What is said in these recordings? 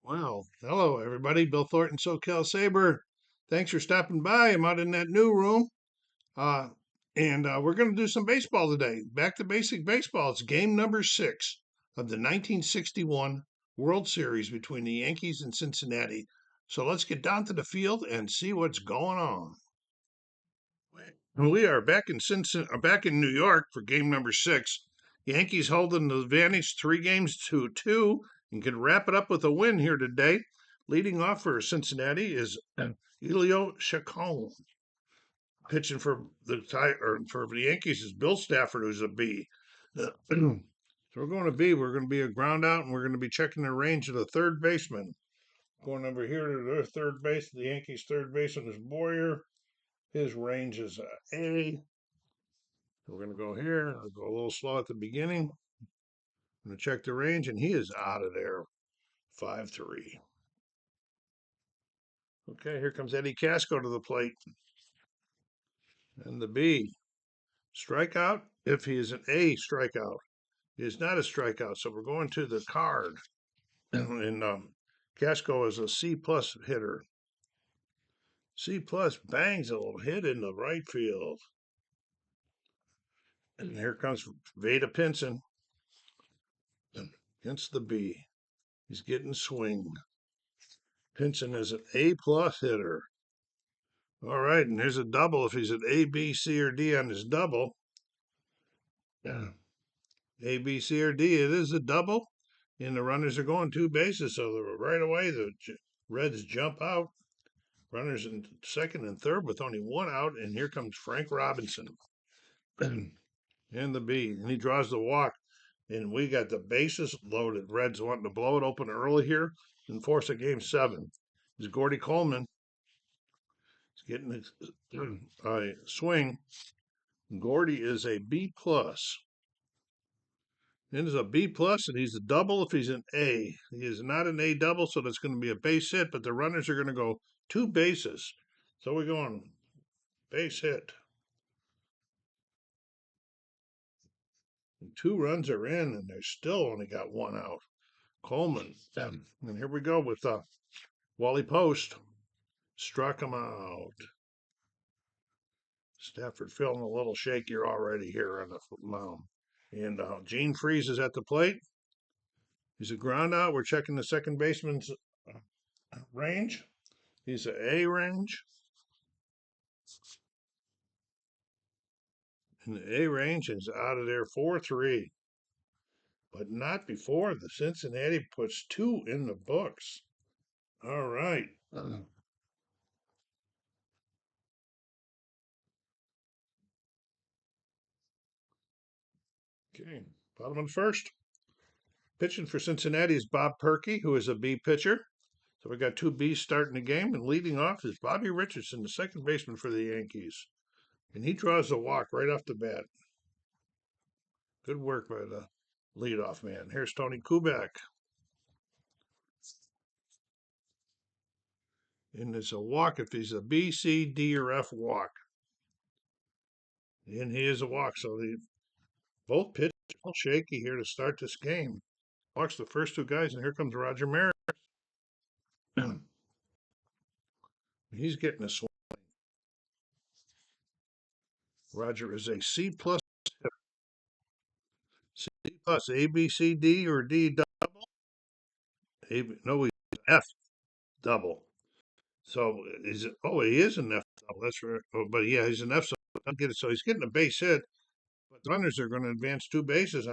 Well, hello everybody. Bill Thornton, SoCal Saber. Thanks for stopping by. I'm out in that new room, uh, and we're going to do some baseball today. Back to basic baseball. It's game number 6 of the 1961 World Series between the Yankees and Cincinnati. So let's get down to the field and see what's going on. We are back in back in New York for game number 6. Yankees holding the advantage 3-2 and can wrap it up with a win here today. Leading off for Cincinnati is Elio Chacon. Pitching for the Yankees is Bill Stafford, who's a B. So we're going to B. We're going to be a ground out, and we're going to be checking the range of the third baseman. Going over here to their third base, the Yankees' third baseman is Boyer. His range is A. So we're going to go here. I'll go a little slow at the beginning. I'm going to check the range, and he is out of there. 5-3. Okay, here comes Eddie Casco to the plate. And the B. Strikeout if he is an A strikeout. He is not a strikeout, so we're going to the card. And Casco is a C plus hitter. C plus bangs a little hit in the right field. And here comes Veda Pinson against the B. He's getting swing. Pinson is an A plus hitter. All right, and here's a double if he's an A, B, C, or D on his double. Yeah. A, B, C, or D, it is a double. And the runners are going 2 bases, so right away the Reds jump out. Runners in second and third with only 1 out, and here comes Frank Robinson. And the B, and he draws the walk. And we got the bases loaded. Reds wanting to blow it open early here and force a game 7. Is Gordy Coleman. He's getting a swing. Gordy is a B plus. It is a B plus, and he's a double if he's an A. He is not an A double, so that's going to be a base hit, but the runners are going to go 2 bases. So we're going base hit. And 2 runs are in, and they still only got 1 out. Coleman. And here we go with Wally Post. Struck him out. Stafford feeling a little shakier already here on the mound. And Gene Freeze is at the plate. He's a ground out. We're checking the second baseman's range. He's an A range. And the A range is out of there 4-3. But not before the Cincinnati puts 2 in the books. All right. Okay. Bottom of the first. Pitching for Cincinnati is Bob Purkey, who is a B pitcher. So we got 2 Bs starting the game, and leading off is Bobby Richardson, the second baseman for the Yankees. And he draws a walk right off the bat. Good work by the leadoff man. Here's Tony Kubek. And it's a walk if he's a B, C, D, or F walk. And he is a walk. So both pitchers a little shaky here to start this game. Walks the first 2 guys, and here comes Roger Maris. He's getting a swing. Roger is a C plus, C plus, A, B, C, D, or D double. No, he's F double. So he is an F double. That's right. Oh, but yeah, he's an F. So I get it. So he's getting a base hit, but the runners are going to advance 2 bases.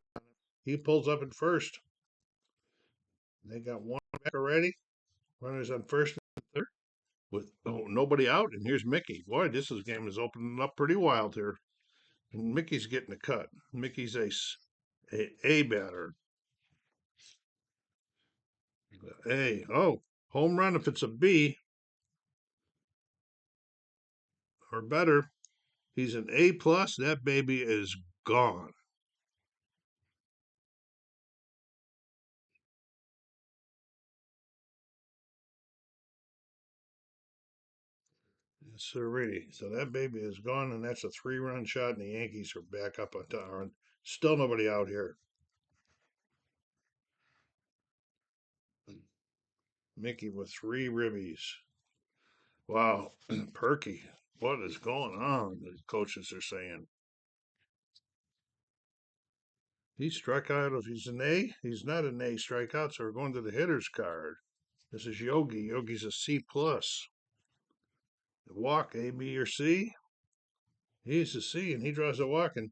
He pulls up at first. They got 1 back already. Runners on first and third with nobody out. And here's Mickey. Boy, game is opening up pretty wild here. And Mickey's getting a cut. Mickey's a batter. A. Oh, home run if it's a B or better. He's an A plus. That baby is gone. Yes, sirree. So that baby is gone, and that's a 3-run shot, and the Yankees are back up on top. Still nobody out here. Mickey with 3 ribbies. Wow, Purkey, what is going on? The coaches are saying. He struck out. If he's an A, he's not an A strikeout, so we're going to the hitter's card. This is Yogi. Yogi's a C plus. The walk, A, B, or C. He's a C, and he draws a walk, and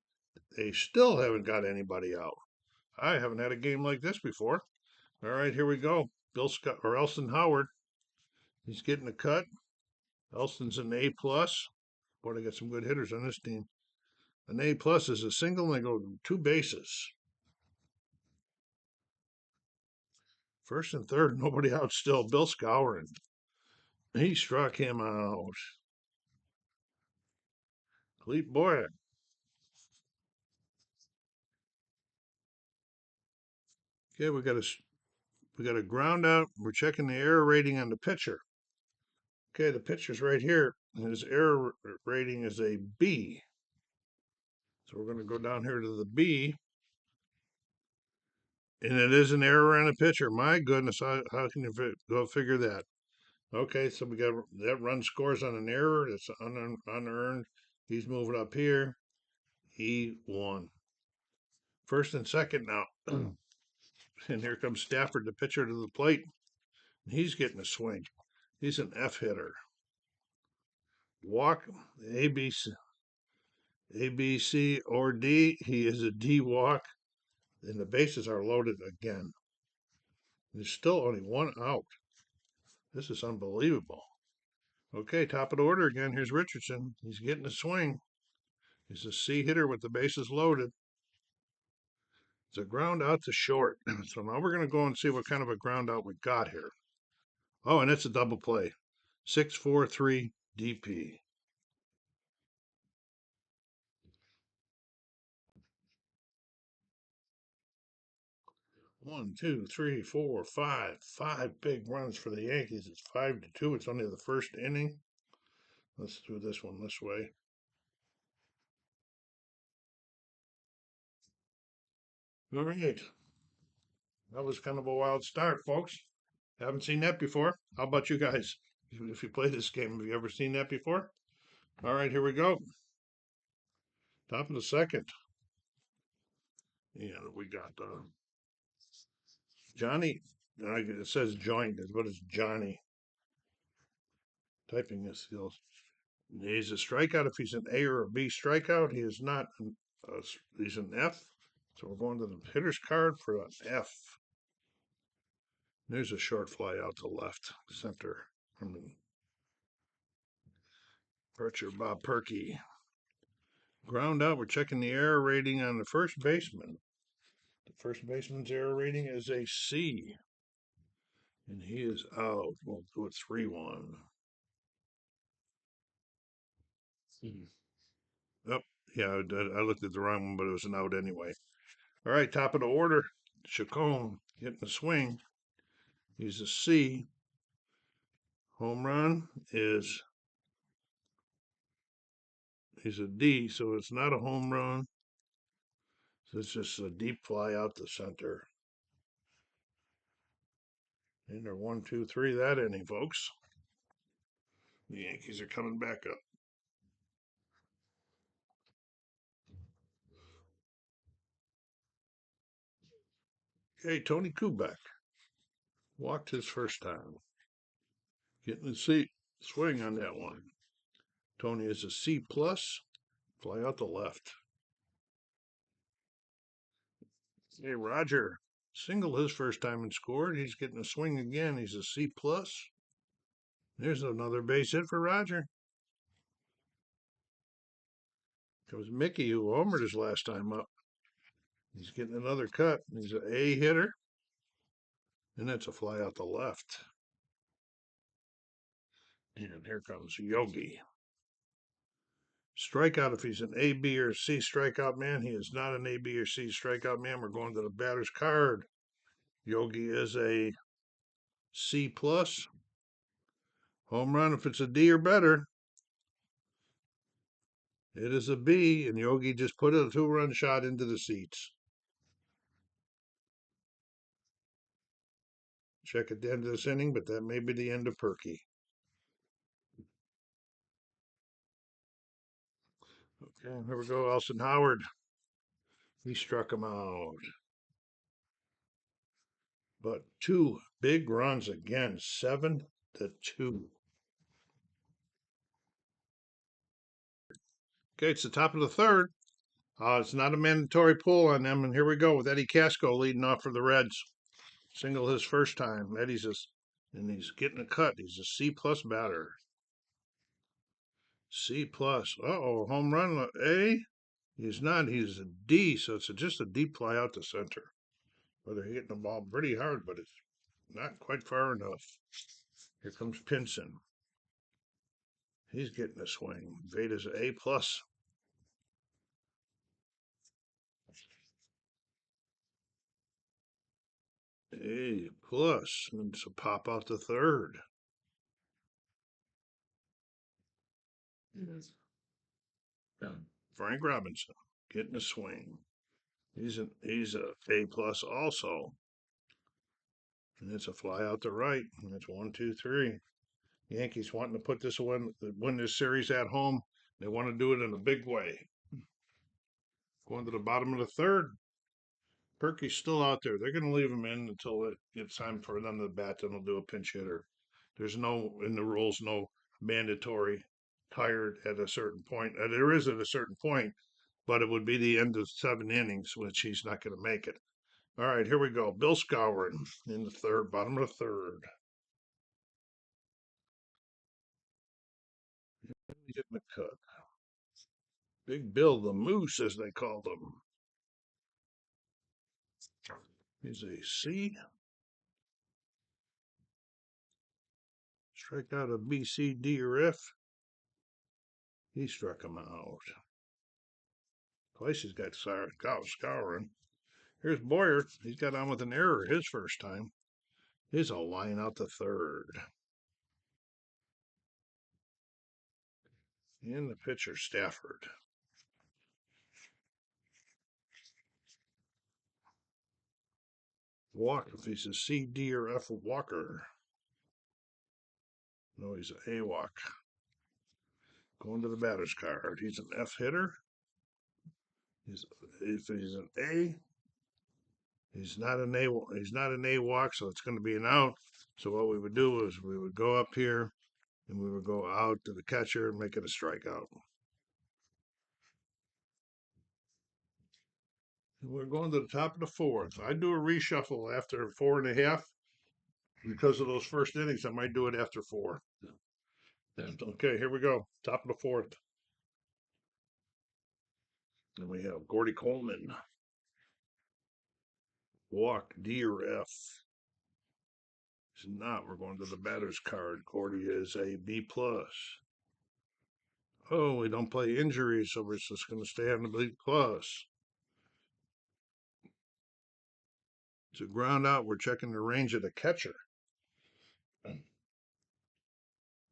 they still haven't got anybody out. I haven't had a game like this before. All right, here we go. Bill Scott or Elston Howard. He's getting a cut. Elston's an A plus. Boy, they got some good hitters on this team. An A plus is a single, and they go 2 bases. First and third, nobody out still. Bill Scourin. He struck him out. Clete Boyer. Okay, we got a ground out. We're checking the error rating on the pitcher. Okay, the pitcher's right here. His error rating is a B. So we're going to go down here to the B. And it is an error on a pitcher. My goodness, how can you go figure that? Okay, so we got that run scores on an error. It's unearned. He's moving up here. He won. First and second now. And here comes Stafford, the pitcher, to the plate. He's getting a swing. He's an F hitter. Walk, A, B, C, or D. He is a D walk. And the bases are loaded again. There's still only 1 out. This is unbelievable. Okay, top of the order again. Here's Richardson. He's getting a swing. He's a C hitter with the bases loaded. It's a ground out to short. So now we're going to go and see what kind of a ground out we got here. Oh, and it's a double play. 6-4-3 DP. 1, 2, 3, 4, 5. 5 big runs for the Yankees. It's 5-2. It's only the first inning. Let's do this one this way. All right. That was kind of a wild start, folks. Haven't seen that before. How about you guys? If you play this game, have you ever seen that before? All right, here we go. Top of the second. And we got Johnny. It says joint, but it's Johnny. Typing his skills. He's a strikeout if he's an A or a B strikeout. He is not. He's an F. So we're going to the hitter's card for an F. There's a short fly out to left center from the pitcher, Bob Purkey. Ground out. We're checking the error rating on the first baseman. The first baseman's error rating is a C. And he is out. We'll do it 3-1. Oh, yeah, I looked at the wrong one, but it was an out anyway. All right, top of the order. Chacon getting a swing. He's a C. Home run is he's a D, so it's not a home run. So it's just a deep fly out the center. And they're 1, 2, 3 that inning, folks. The Yankees are coming back up. Okay, Tony Kubek walked his first time. Getting the seat swing on that one. Tony is a C plus. Fly out the left. Hey, Roger. Single his first time and scored. He's getting a swing again. He's a C plus. There's another base hit for Roger. Comes Mickey, who homered his last time up. He's getting another cut. He's an A hitter. And that's a fly out the left. And here comes Yogi. Strikeout if he's an A, B, or C strikeout man. He is not an A, B, or C strikeout man. We're going to the batter's card. Yogi is a C plus. Home run if it's a D or better. It is a B, and Yogi just put a 2-run shot into the seats. check at the end of this inning, but that may be the end of Purkey. Okay, here we go. Elson Howard. He struck him out. But 2 big runs again, 7-2. Okay, it's the top of the third. It's not a mandatory pull on them, and here we go with Eddie Casco leading off for the Reds. Single his first time. Eddie's and he's getting a cut. He's a C+ batter. C+. Uh-oh, home run A. He's not. He's a D, so it's just a deep fly out to center. Whether he's hitting the ball pretty hard, but it's not quite far enough. Here comes Pinson. He's getting a swing. Veda's A+. A+. And it's a pop out to third. Frank Robinson getting a swing. He's a A+ also. And it's a fly out to right. And it's 1-2-3. Yankees wanting to put this win this series at home. They want to do it in a big way. Going to the bottom of the third. Purkey's still out there. They're going to leave him in until it's time for them to bat. Then they'll do a pinch hitter. There's no, in the rules, no mandatory tired at a certain point. There is at a certain point, but it would be the end of 7 innings, which he's not going to make it. All right, here we go. Bill Skowron in the third, bottom of the third. Getting the cut. Big Bill, the Moose, as they called him. He's a C. Strike out a B, C, D, or F. He struck him out. Twice he's got Skowron. Here's Boyer. He's got on with an error his first time. He's a line out the third. And the pitcher, Stafford. Walk, if he's a C, D, or F, Walker. No, he's an A walk. Going to the batter's card. He's an F hitter. If he's an A, he's not an A walk, so it's going to be an out. So what we would do is we would go up here and we would go out to the catcher and make it a strikeout. And we're going to the top of the fourth. I do a reshuffle after 4.5 because of those first innings. I might do it after 4. Okay, here we go. Top of the fourth. And we have Gordy Coleman. Walk, D or F. He's not. We're going to the batter's card. Gordy is a B+. Oh, we don't play injuries, so we're just going to stay on the B+. To ground out, we're checking the range of the catcher.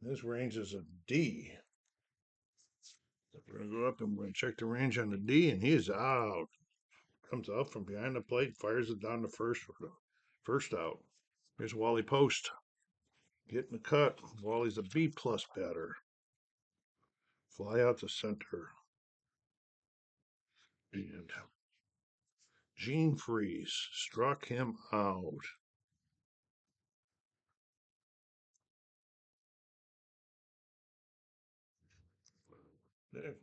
This range is a D. We're going to go up and we're going to check the range on the D, and he is out. Comes out from behind the plate, fires it down to first for the first out. Here's Wally Post getting the cut. Wally's a B+ batter. Fly out to center. And Gene Freeze struck him out. There.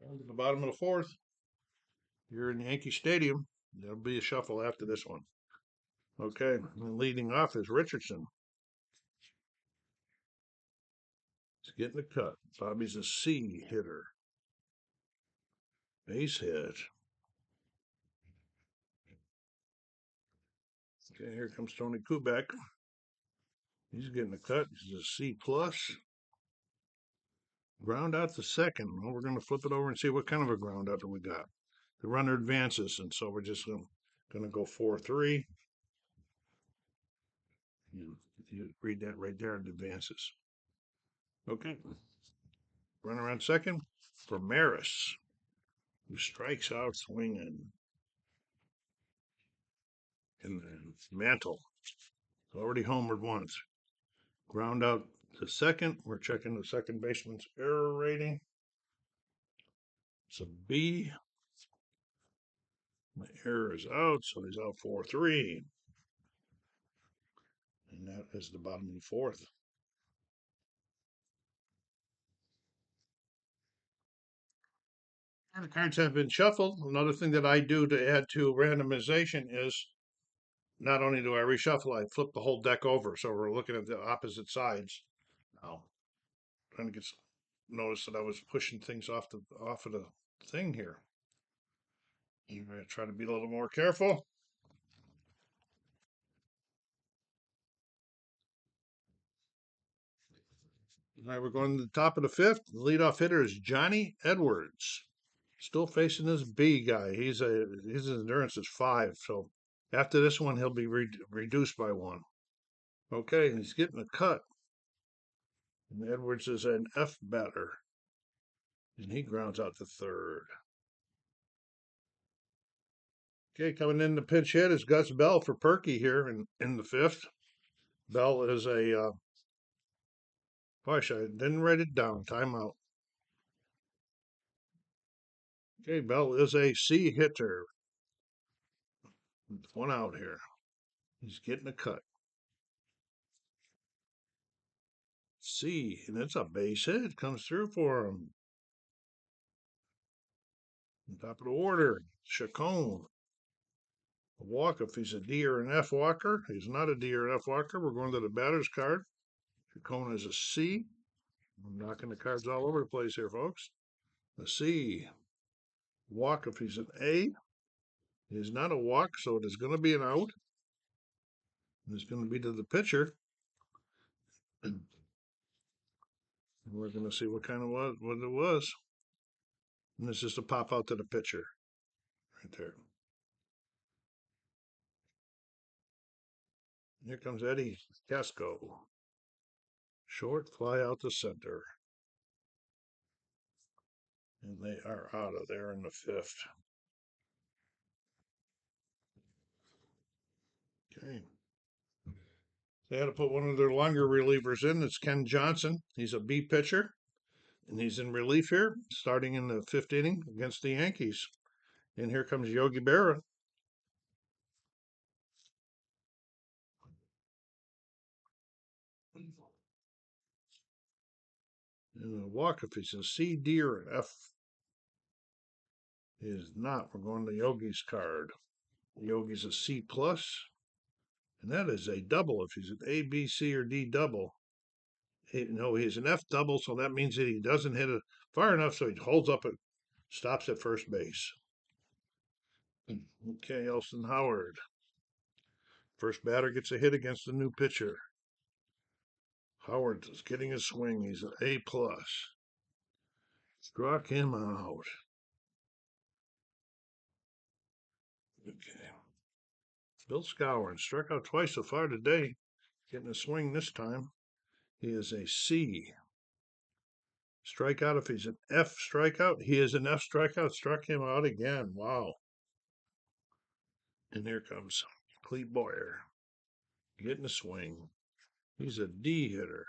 Down to the bottom of the fourth. You're in Yankee Stadium. There'll be a shuffle after this one. Okay, and leading off is Richardson. He's getting a cut. Bobby's a C hitter. Base hit. Okay, here comes Tony Kubek. He's getting a cut. He's a C+. Ground out to second. Well, we're going to flip it over and see what kind of a ground out we got. The runner advances, and so we're just going to go 4-3. You read that right there, it advances. Okay. Runner on second for Maris, who strikes out swinging. And then Mantle. Already homered once. Ground out to second. We're checking the second baseman's error rating. It's a B. My error is out, so he's out 4-3. And that is the bottom of the fourth. And the cards have been shuffled. Another thing that I do to add to randomization is not only do I reshuffle, I flip the whole deck over. So we're looking at the opposite sides. Now, trying to get notice that I was pushing things off of the thing here. I'm going to try to be a little more careful. All right, we're going to the top of the fifth. The leadoff hitter is Johnny Edwards. Still facing this B guy. His endurance is 5, so after this one, he'll be reduced by 1. Okay, he's getting a cut. And Edwards is an F batter. And he grounds out to third. Okay, coming in the pinch hit is Gus Bell for Purkey here in the fifth. Bell is a, gosh, I didn't write it down. Timeout. Okay, Bell is a C hitter. 1 out here. He's getting a cut. C, and it's a base hit. Comes through for him. On top of the order, Chacon. A walk if he's a D or an F walker. He's not a D or F walker. We're going to the batter's card. Chacon is a C. I'm knocking the cards all over the place here, folks. A C. Walk if he's an A. He's not a walk, so it is going to be an out. And it's going to be to the pitcher. And we're going to see what kind of what it was. And this is to pop out to the pitcher. Right there. Here comes Eddie Casco. Short fly out to center. And they are out of there in the fifth. Okay. They had to put one of their longer relievers in. It's Ken Johnson. He's a B pitcher, and he's in relief here, starting in the fifth inning against the Yankees. And here comes Yogi Berra. And a walk if he's a C, D, or an F. He is not. We're going to Yogi's card. Yogi's a C plus, and that is a double if he's an A, B, C, or D double. No, he's an F double, so that means that he doesn't hit it far enough so he holds up and stops at first base. Okay, Elston Howard. First batter gets a hit against the new pitcher. Howard is getting a swing. He's an A plus. Struck him out. Okay. Bill Skowron struck out twice so far today. Getting a swing this time. He is a C. Strikeout if he's an F strikeout. He is an F strikeout. Struck him out again. Wow. And here comes Clete Boyer. Getting a swing. He's a D hitter.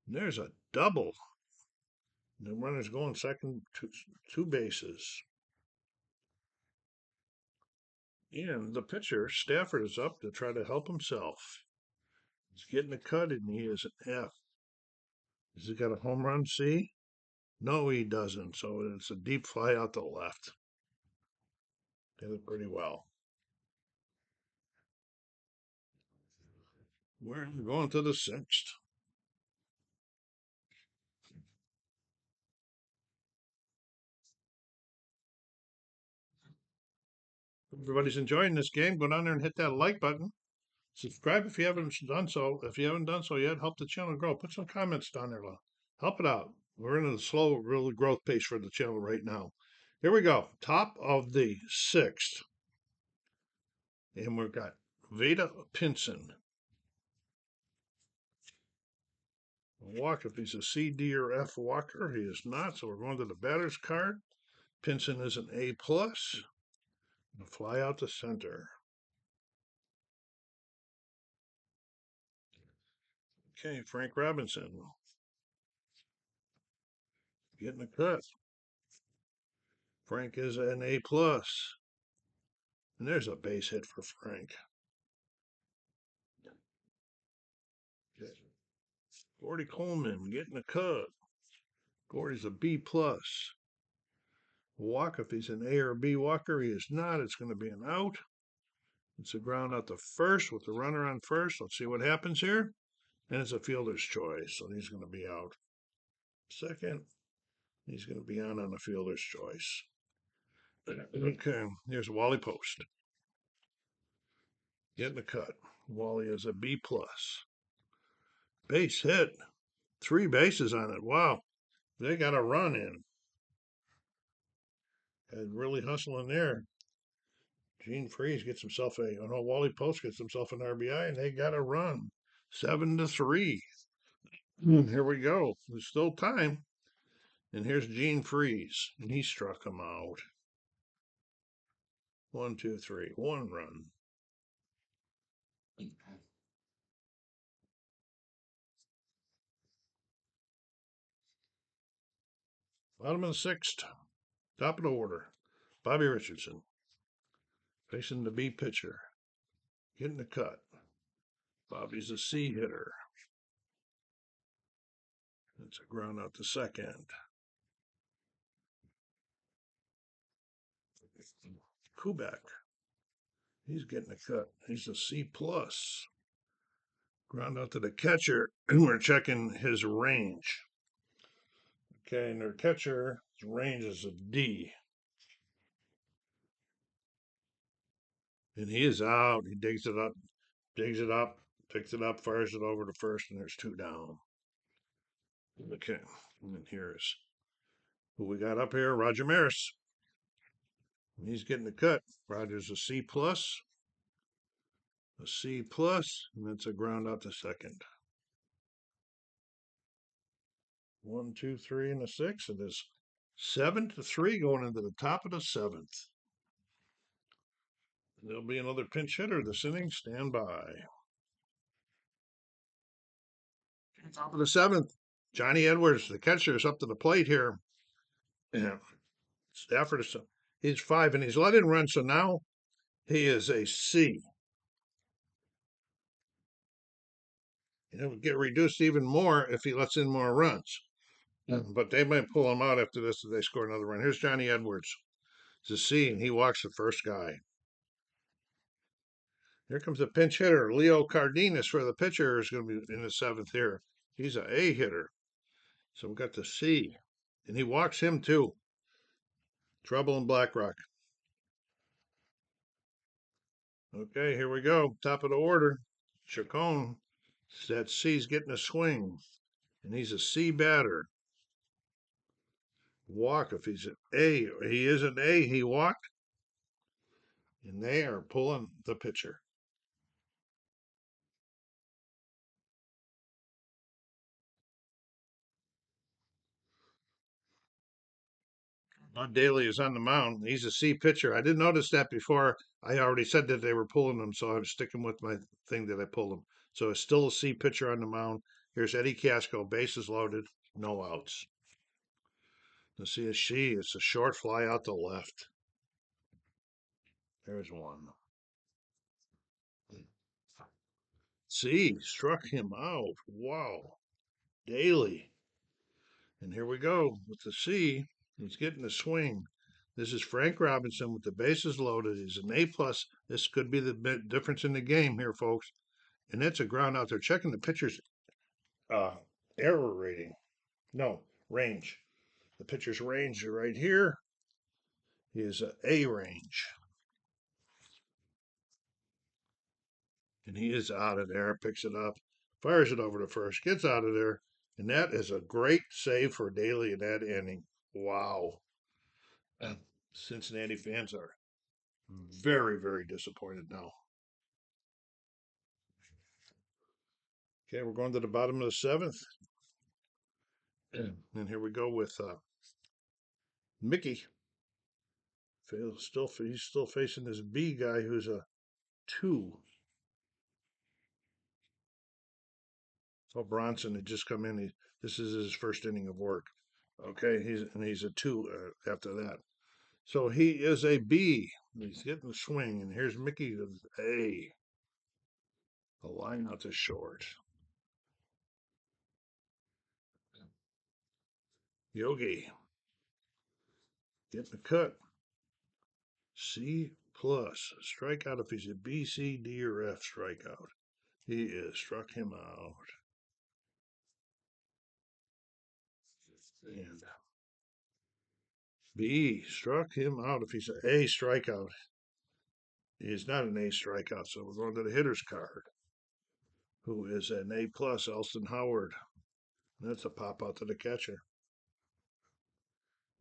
And there's a double. The runner's going second, two bases. And the pitcher, Stafford, is up to try to help himself. He's getting a cut, and he is an F. Has he got a home run C? No, he doesn't. So it's a deep fly out to left. Did it pretty well. We're going to the sixth. Everybody's enjoying this game. Go down there and hit that like button. Subscribe if you haven't done so. If you haven't done so yet, help the channel grow. Put some comments down there. Help it out. We're in a slow, real growth pace for the channel right now. Here we go. Top of the sixth. And we've got Veda Pinson. Walk if he's a C, D, or F walker. He is not, so we're going to the batter's card. Pinson is an A plus. Fly out to center. Okay, Frank Robinson getting a cut. Frank is an A plus. And there's a base hit for Frank. Okay. Gordy Coleman getting a cut. Gordy's a B plus. Walk, if he's an A or B walker, he is not. It's going to be an out. It's a ground out to first with the runner on first. Let's see what happens here. And it's a fielder's choice, so he's going to be out. Second, he's going to be on a fielder's choice. Okay, here's Wally Post. Getting a cut. Wally is a B plus. Base hit. 3 bases on it. Wow. They got a run in. And really hustling there. Gene Freeze gets himself Wally Post gets himself an RBI, and they got a run. 7-3. Here we go. There's still time. And here's Gene Freeze, and he struck him out. 1, 2, 3. 1 run. Bottom of the 6th. Top of the order. Bobby Richardson. Facing the B pitcher. Getting the cut. Bobby's a C hitter. It's a ground out to second. Kubek. He's getting a cut. He's a C plus. Ground out to the catcher, and we're checking his range. Okay, and their catcher's range is a D. And he is out. He digs it up, picks it up, fires it over to first, and there's 2 down. Okay, and then here's who we got up here, Roger Maris. He's getting the cut. Roger's a C plus, and it's a ground out to second. 1, 2, 3, and a 6. It is 7-3 going into the top of the 7th. There'll be another pinch hitter this inning. Stand by. Top of the 7th. Johnny Edwards, the catcher, is up to the plate here. Yeah. Stafford is he's 5 and he's let in run, so now he is a C. And it would get reduced even more if he lets in more runs. Yeah. But they might pull him out after this if they score another run. Here's Johnny Edwards. It's a C, and he walks the first guy. Here comes a pinch hitter. Leo Cardenas for the pitcher is going to be in the 7th here. He's an A hitter. So we've got the C. And he walks him too. Trouble in Black Rock. Okay, here we go. Top of the order. Chacon. That C's getting a swing. And he's a C batter. Walk if he's an A. He is an A. He walked. And they are pulling the pitcher. Rod Daly is on the mound. He's a C pitcher. I didn't notice that before. I already said that they were pulling him, so I was sticking with my thing that I pulled him. So it's still a C pitcher on the mound. Here's Eddie Casco, bases loaded, no outs. Let's see a C. It's a short fly out to left. There's one. C struck him out. Wow. Daly. And here we go with the C. He's getting the swing. This is Frank Robinson with the bases loaded. He's an A plus. This could be the difference in the game here, folks. And that's a ground out there. Checking the pitcher's uh, error rating. No, range. The pitcher's range right here is A range. And he is out of there. Picks it up, fires it over to first, gets out of there. And that is a great save for Daly in that inning. Wow. Cincinnati fans are very, very disappointed now. Okay, we're going to the bottom of the 7th. And here we go with Mickey. He's still facing this B guy who's a 2. So Bronson had just come in. This is his first inning of work. Okay, he's a 2 after that. So he is a B. He's getting the swing, and here's Mickey with A. The line out to short. Yogi getting the cut. C plus. Strikeout if he's a B, C, D, or F strikeout. He is. Struck him out. And B struck him out if he's an A strikeout. He's not an A strikeout, so we're going to the hitter's card, who is an A plus, Elston Howard. That's a pop out to the catcher.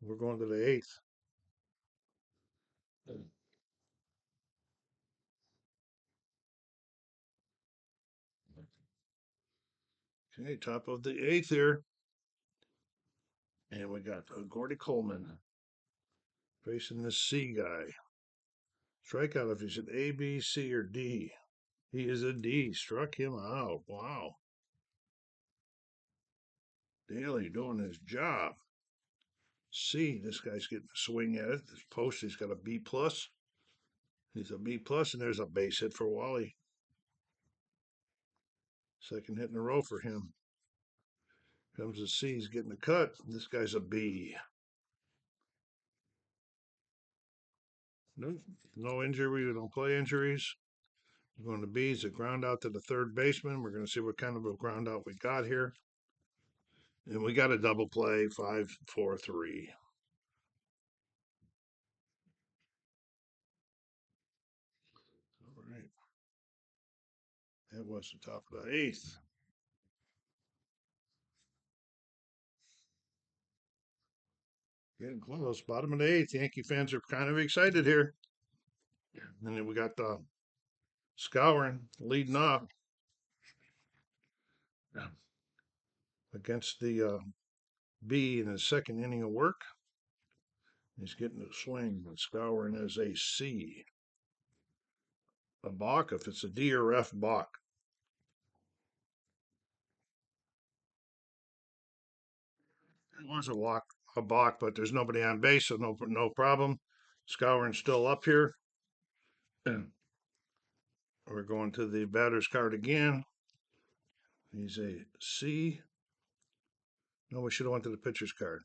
We're going to the eighth. Okay, top of the eighth here. And we got Gordy Coleman facing the C guy. Strikeout if he's an A, B, C, or D. He is a D. Struck him out. Wow. Daly doing his job. C, this guy's getting a swing at it. This post, he's got a B plus. He's a B plus, and there's a base hit for Wally. Second hit in a row for him. Comes the C, he's getting a cut. This guy's a B. No injury. We don't play injuries. We're going to B's a ground out to the third baseman. We're going to see what kind of a ground out we got here. And we got a double play, 5-4-3. All right. That was the top of the eighth. Getting close. Bottom of the eighth. Yankee fans are kind of excited here. And then we got the Scouring leading off against the B in his second inning of work. He's getting a swing. And Scouring is a C. A balk if it's a D or F balk. It was a balk, but there's nobody on base, so no problem. Scouring's still up here. And we're going to the batter's card again. He's a C. No, we should have went to the pitcher's card.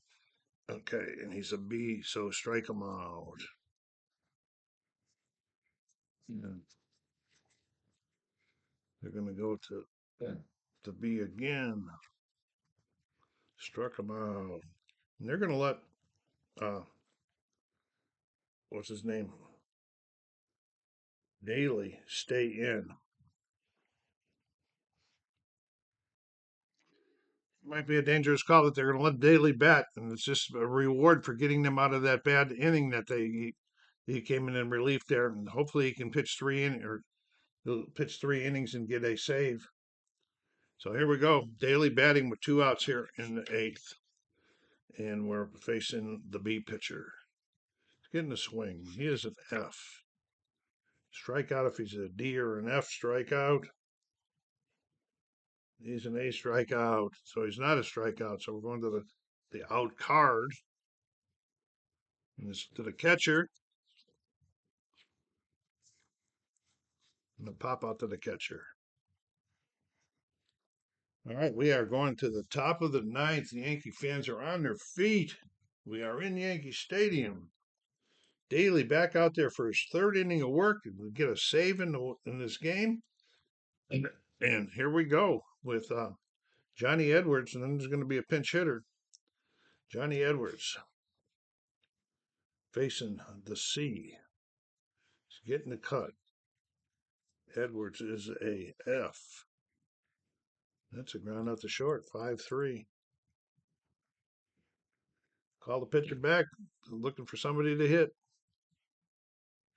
Okay, and he's a B, so strike him out. Yeah. They're going to go to B again. Struck him out. And they're going to let, what's his name? Daly stay in. Might be a dangerous call that they're going to let Daly bat, and it's just a reward for getting them out of that bad inning that he came in relief there, and hopefully he can pitch he'll pitch 3 innings and get a save. So here we go. Daly batting with 2 outs here in the eighth, and we're facing the B pitcher. He's getting a swing. He is an F. Strikeout if he's a D or an F strikeout. He's an A strikeout, so he's not a strikeout. So we're going to the out card. And this to the catcher. And the pop out to the catcher. All right, we are going to the top of the ninth. The Yankee fans are on their feet. We are in Yankee Stadium. Daly back out there for his third inning of work and get a save in this game. And here we go with Johnny Edwards, and then there's going to be a pinch hitter. Johnny Edwards facing the C. He's getting the cut. Edwards is a F. That's a ground out to short, 5-3. Call the pitcher back, looking for somebody to hit.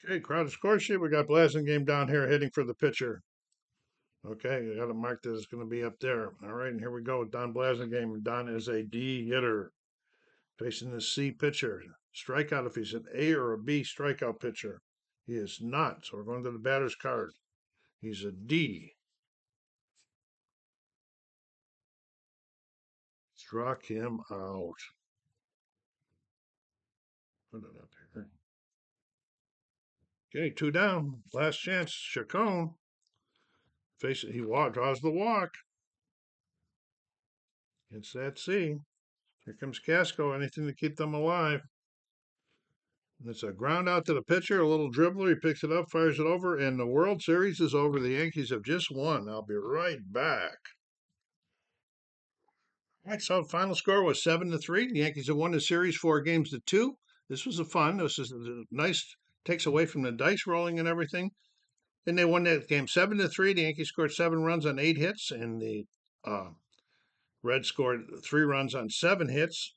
Okay, crowd score sheet. We got Blasingame down here hitting for the pitcher. Okay, I got to mark that it's going to be up there. All right, and here we go with Don Blasingame. Don is a D hitter facing the C pitcher. Strikeout if he's an A or a B strikeout pitcher. He is not, so we're going to the batter's card. He's a D. Struck him out. Put it up here. Okay, 2 down. Last chance. Chacon. Face it. He draws the walk. It's that C. Here comes Casco. Anything to keep them alive. It's a ground out to the pitcher, a little dribbler. He picks it up, fires it over, and the World Series is over. The Yankees have just won. I'll be right back. All right, so final score was 7-3. The Yankees have won the series 4-2. This was a fun. This is a nice, takes away from the dice rolling and everything. And they won that game 7-3. The Yankees scored 7 runs on 8 hits, and the Reds scored 3 runs on 7 hits.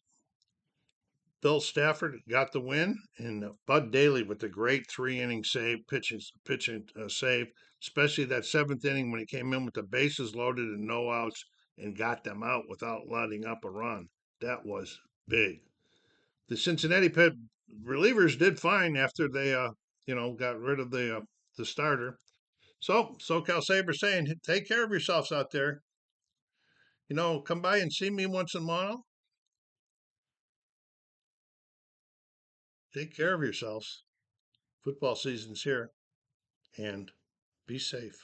Bill Stafford got the win, and Bud Daly with the great 3-inning save, pitching save, especially that 7th inning when he came in with the bases loaded and no outs and got them out without letting up a run. That was big. The Cincinnati relievers did fine after they, got rid of the starter. So SoCal Sabres saying, take care of yourselves out there. Come by and see me once in a while. Take care of yourselves. Football season's here, and be safe.